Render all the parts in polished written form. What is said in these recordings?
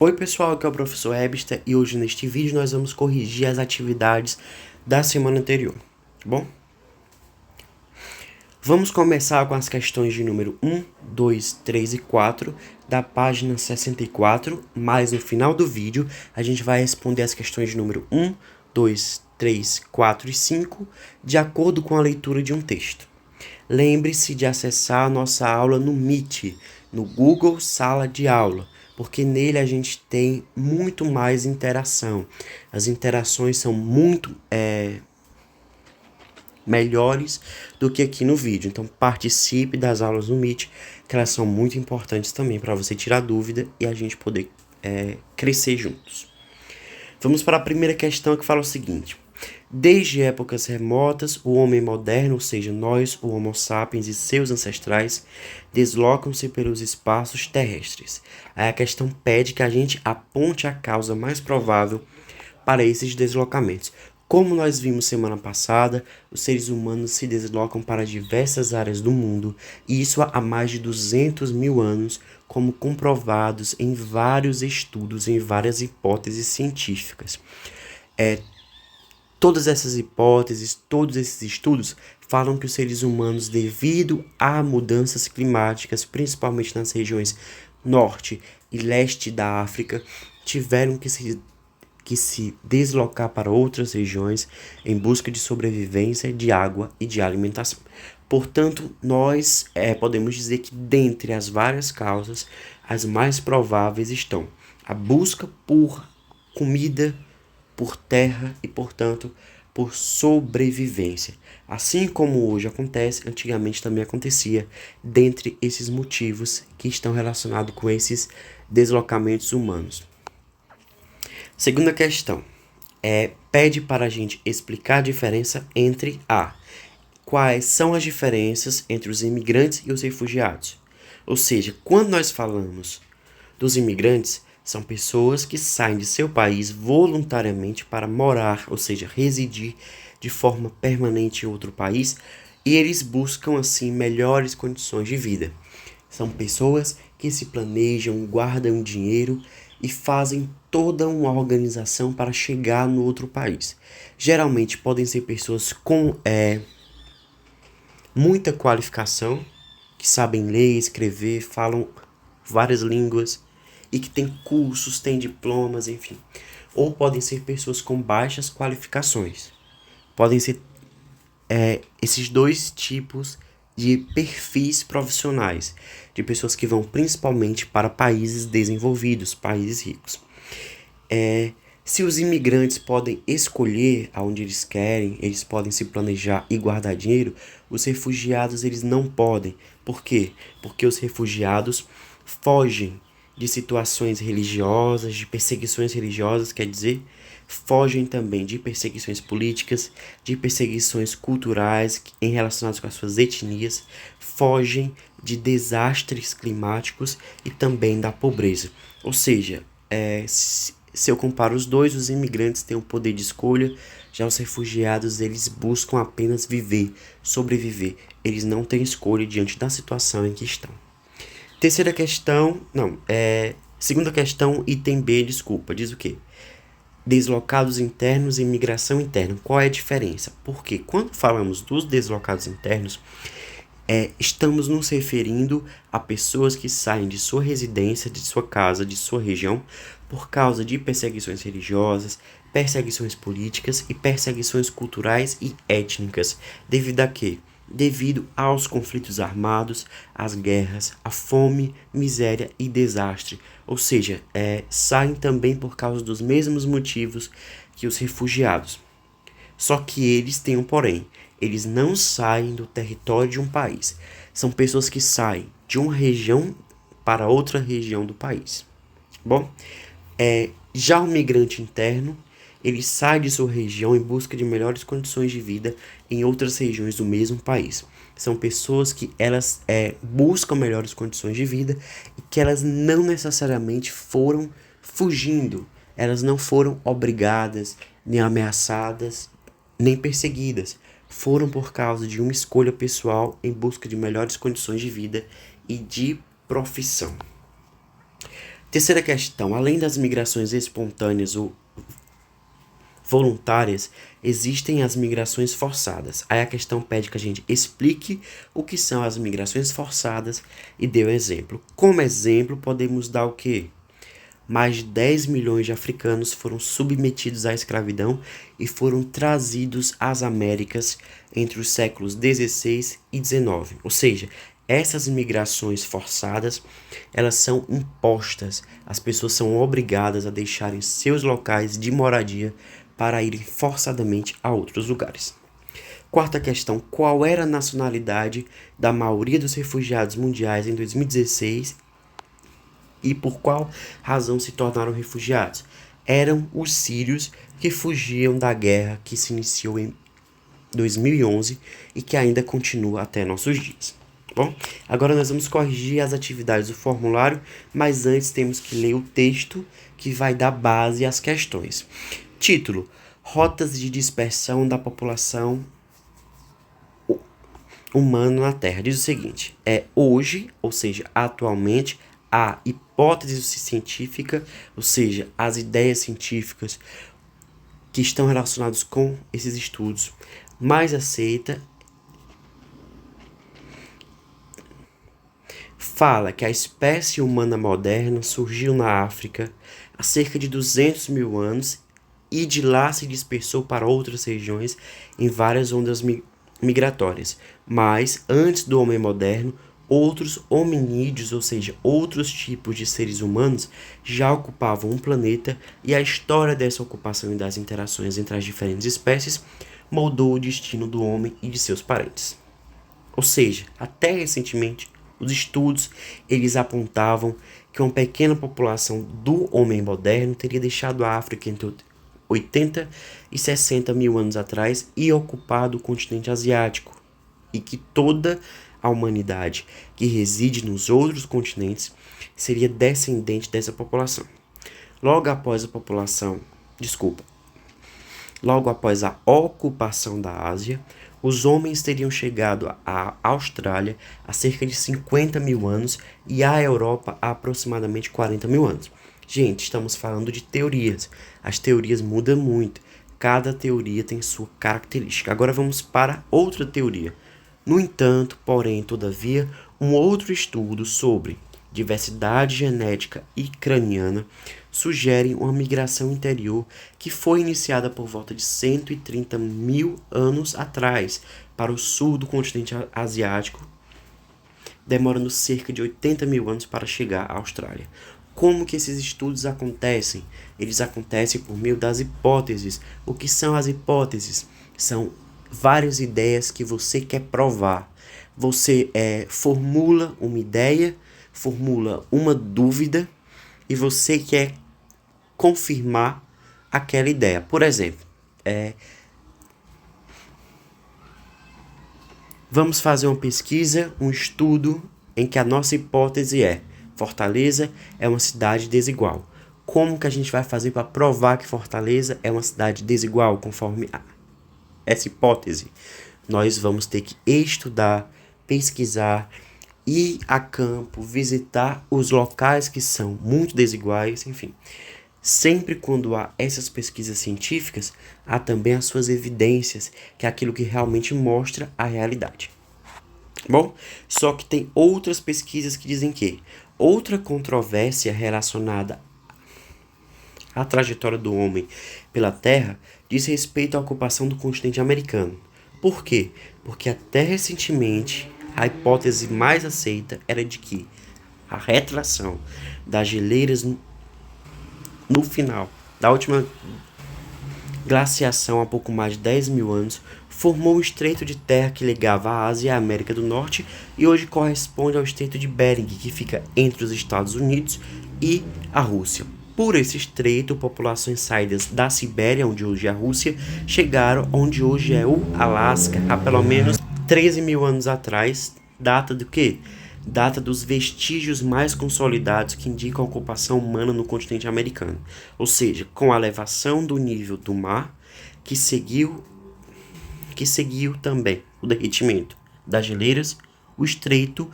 Oi pessoal, aqui é o professor Hebster e hoje neste vídeo nós vamos corrigir as atividades da semana anterior, tá bom? Vamos começar com as questões de número 1, 2, 3 e 4 da página 64, mas no final do vídeo a gente vai responder as questões de número 1, 2, 3, 4 e 5 de acordo com a leitura de um texto. Lembre-se de acessar a nossa aula no Meet, no Google Sala de Aula, porque nele a gente tem muito mais interação. As interações são muito melhores do que aqui no vídeo. Então participe das aulas no Meet, que elas são muito importantes também para você tirar dúvida e a gente poder crescer juntos. Vamos para a primeira questão que fala o seguinte: desde épocas remotas, o homem moderno, ou seja, nós, o Homo sapiens e seus ancestrais, deslocam-se pelos espaços terrestres. Aí a questão pede que a gente aponte a causa mais provável para esses deslocamentos. Como nós vimos semana passada, os seres humanos se deslocam para diversas áreas do mundo, e isso há mais de 200 mil anos, como comprovados em vários estudos, em várias hipóteses científicas. Todas essas hipóteses, todos esses estudos falam que os seres humanos, devido a mudanças climáticas, principalmente nas regiões norte e leste da África, tiveram que se deslocar para outras regiões em busca de sobrevivência, de água e de alimentação. Portanto, nós podemos dizer que dentre as várias causas, as mais prováveis estão a busca por comida, por terra e, portanto, por sobrevivência. Assim como hoje acontece, antigamente também acontecia, dentre esses motivos que estão relacionados com esses deslocamentos humanos. Segunda questão, pede para a gente explicar a diferença entre quais são as diferenças entre os imigrantes e os refugiados. Ou seja, quando nós falamos dos imigrantes, são pessoas que saem de seu país voluntariamente para morar, ou seja, residir de forma permanente em outro país, e eles buscam assim melhores condições de vida. São pessoas que se planejam, guardam dinheiro e fazem toda uma organização para chegar no outro país. Geralmente podem ser pessoas com muita qualificação, que sabem ler, escrever, falam várias línguas e que têm cursos, têm diplomas, enfim. Ou podem ser pessoas com baixas qualificações. Podem ser esses dois tipos de perfis profissionais, de pessoas que vão principalmente para países desenvolvidos, países ricos. Se os imigrantes podem escolher aonde eles querem, eles podem se planejar e guardar dinheiro, os refugiados eles não podem. Por quê? Porque os refugiados fogem de situações religiosas, de perseguições religiosas, quer dizer, fogem também de perseguições políticas, de perseguições culturais relacionadas com as suas etnias, fogem de desastres climáticos e também da pobreza. Ou seja, se eu comparo os dois, os imigrantes têm o poder de escolha, já os refugiados eles buscam apenas viver, sobreviver. Eles não têm escolha diante da situação em que estão. Segunda questão, item B, desculpa, diz o quê? Deslocados internos e migração interna. Qual é a diferença? Porque quando falamos dos deslocados internos, estamos nos referindo a pessoas que saem de sua residência, de sua casa, de sua região, por causa de perseguições religiosas, perseguições políticas e perseguições culturais e étnicas. Devido a quê? Devido aos conflitos armados, às guerras, à fome, miséria e desastre. Ou seja, saem também por causa dos mesmos motivos que os refugiados. Só que eles têm um porém. Eles não saem do território de um país. São pessoas que saem de uma região para outra região do país. Bom, já o migrante interno, ele sai de sua região em busca de melhores condições de vida em outras regiões do mesmo país. São pessoas que elas buscam melhores condições de vida e que elas não necessariamente foram fugindo. Elas não foram obrigadas, nem ameaçadas, nem perseguidas. Foram por causa de uma escolha pessoal em busca de melhores condições de vida e de profissão. Terceira questão, além das migrações espontâneas ou voluntárias, existem as migrações forçadas. Aí a questão pede que a gente explique o que são as migrações forçadas e dê um exemplo. Como exemplo, podemos dar o quê? Mais de 10 milhões de africanos foram submetidos à escravidão e foram trazidos às Américas entre os séculos 16 e 19. Ou seja, essas migrações forçadas, elas são impostas. As pessoas são obrigadas a deixarem seus locais de moradia para irem forçadamente a outros lugares. Quarta questão, qual era a nacionalidade da maioria dos refugiados mundiais em 2016 e por qual razão se tornaram refugiados? Eram os sírios que fugiam da guerra que se iniciou em 2011 e que ainda continua até nossos dias. Bom, agora nós vamos corrigir as atividades do formulário, mas antes temos que ler o texto que vai dar base às questões. Título: Rotas de dispersão da população humana na Terra. Diz o seguinte: hoje, ou seja, atualmente, a hipótese científica, ou seja, as ideias científicas que estão relacionadas com esses estudos, mais aceita, fala que a espécie humana moderna surgiu na África há cerca de 200 mil anos e de lá se dispersou para outras regiões em várias ondas migratórias. Mas, antes do homem moderno, outros hominídeos, ou seja, outros tipos de seres humanos, já ocupavam um planeta e a história dessa ocupação e das interações entre as diferentes espécies moldou o destino do homem e de seus parentes. Ou seja, até recentemente, os estudos eles apontavam que uma pequena população do homem moderno teria deixado a África entre 80 e 60 mil anos atrás e ocupado o continente asiático, e que toda a humanidade que reside nos outros continentes seria descendente dessa população. Logo após a ocupação da Ásia, os homens teriam chegado à Austrália há cerca de 50 mil anos e à Europa há aproximadamente 40 mil anos. Gente, estamos falando de teorias. As teorias mudam muito. Cada teoria tem sua característica. Agora vamos para outra teoria. No entanto, porém, todavia, um outro estudo sobre diversidade genética e craniana sugere uma migração interior que foi iniciada por volta de 130 mil anos atrás para o sul do continente asiático, demorando cerca de 80 mil anos para chegar à Austrália. Como que esses estudos acontecem? Eles acontecem por meio das hipóteses. O que são as hipóteses? São várias ideias que você quer provar. Você formula uma ideia, formula uma dúvida e você quer confirmar aquela ideia. Por exemplo, vamos fazer uma pesquisa, um estudo em que a nossa hipótese é: Fortaleza é uma cidade desigual. Como que a gente vai fazer para provar que Fortaleza é uma cidade desigual conforme essa hipótese? Nós vamos ter que estudar, pesquisar, ir a campo, visitar os locais que são muito desiguais, enfim. Sempre quando há essas pesquisas científicas, há também as suas evidências, que é aquilo que realmente mostra a realidade. Bom, só que tem outras pesquisas que dizem que outra controvérsia relacionada à trajetória do homem pela Terra diz respeito à ocupação do continente americano. Por quê? Porque até recentemente a hipótese mais aceita era de que a retração das geleiras no final da última glaciação há pouco mais de 10 mil anos formou o estreito de terra que ligava a Ásia e a América do Norte e hoje corresponde ao estreito de Bering, que fica entre os Estados Unidos e a Rússia. Por esse estreito, populações saídas da Sibéria, onde hoje é a Rússia, chegaram onde hoje é o Alasca, há pelo menos 13 mil anos atrás. Data do quê? Data dos vestígios mais consolidados que indicam a ocupação humana no continente americano. Ou seja, com a elevação do nível do mar, que seguiu também o derretimento das geleiras, o estreito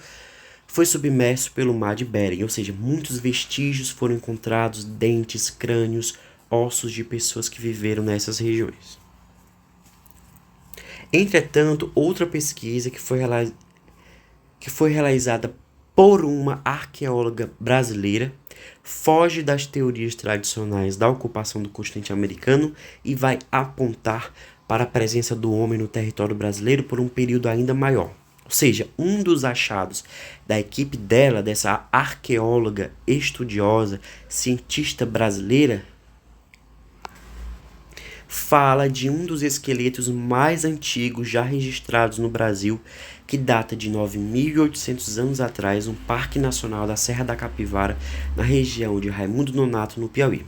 foi submerso pelo mar de Bering, ou seja, muitos vestígios foram encontrados, dentes, crânios, ossos de pessoas que viveram nessas regiões. Entretanto, outra pesquisa que foi realizada por uma arqueóloga brasileira foge das teorias tradicionais da ocupação do continente americano e vai apontar para a presença do homem no território brasileiro por um período ainda maior. Ou seja, um dos achados da equipe dela, dessa arqueóloga estudiosa, cientista brasileira, fala de um dos esqueletos mais antigos já registrados no Brasil, que data de 9.800 anos atrás, no Parque Nacional da Serra da Capivara, na região de Raimundo Nonato, no Piauí.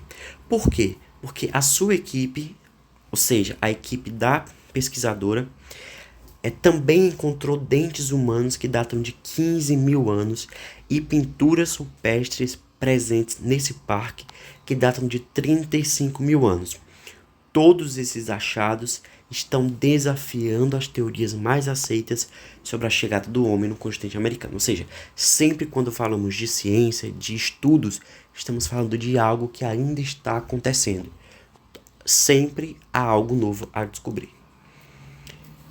Por quê? Porque a sua equipe, ou seja, a equipe da pesquisadora, também encontrou dentes humanos que datam de 15 mil anos e pinturas rupestres presentes nesse parque que datam de 35 mil anos. Todos esses achados estão desafiando as teorias mais aceitas sobre a chegada do homem no continente americano. Ou seja, sempre quando falamos de ciência, de estudos, estamos falando de algo que ainda está acontecendo. Sempre há algo novo a descobrir.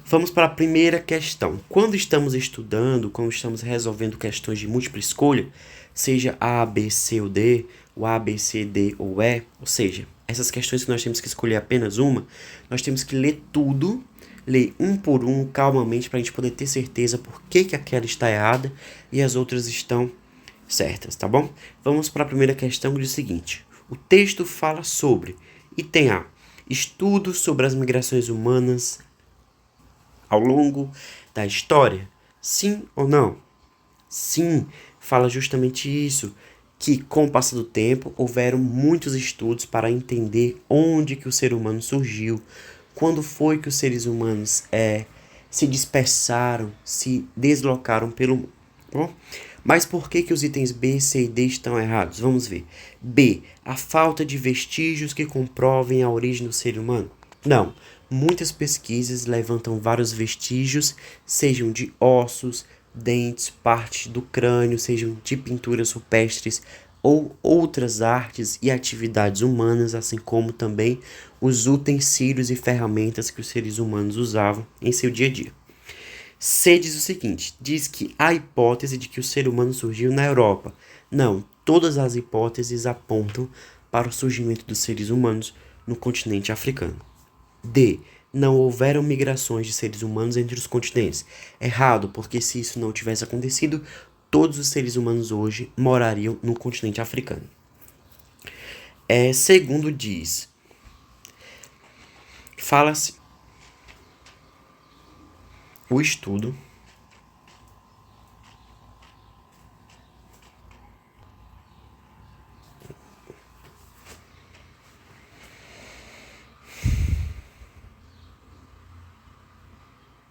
Vamos para a primeira questão. Quando estamos estudando, quando estamos resolvendo questões de múltipla escolha, seja A, B, C ou D, o A, B, C, D ou E, ou seja, essas questões que nós temos que escolher apenas uma, nós temos que ler tudo, ler um por um, calmamente, para a gente poder ter certeza por que aquela está errada e as outras estão certas, tá bom? Vamos para a primeira questão, que diz o seguinte: o texto fala sobre, item A, estudos sobre as migrações humanas ao longo da história? Sim ou não? Sim, fala justamente isso, que com o passar do tempo houveram muitos estudos para entender onde que o ser humano surgiu, quando foi que os seres humanos se dispersaram, se deslocaram pelo mundo. Bom, mas por que os itens B, C e D estão errados? Vamos ver. B, a falta de vestígios que comprovem a origem do ser humano. Não, muitas pesquisas levantam vários vestígios, sejam de ossos, dentes, partes do crânio, sejam de pinturas rupestres ou outras artes e atividades humanas, assim como também os utensílios e ferramentas que os seres humanos usavam em seu dia a dia. C diz o seguinte, diz que há hipótese de que o ser humano surgiu na Europa. Não, todas as hipóteses apontam para o surgimento dos seres humanos no continente africano. D. Não houveram migrações de seres humanos entre os continentes. Errado, porque se isso não tivesse acontecido, todos os seres humanos hoje morariam no continente africano. Segundo diz, fala-se, o estudo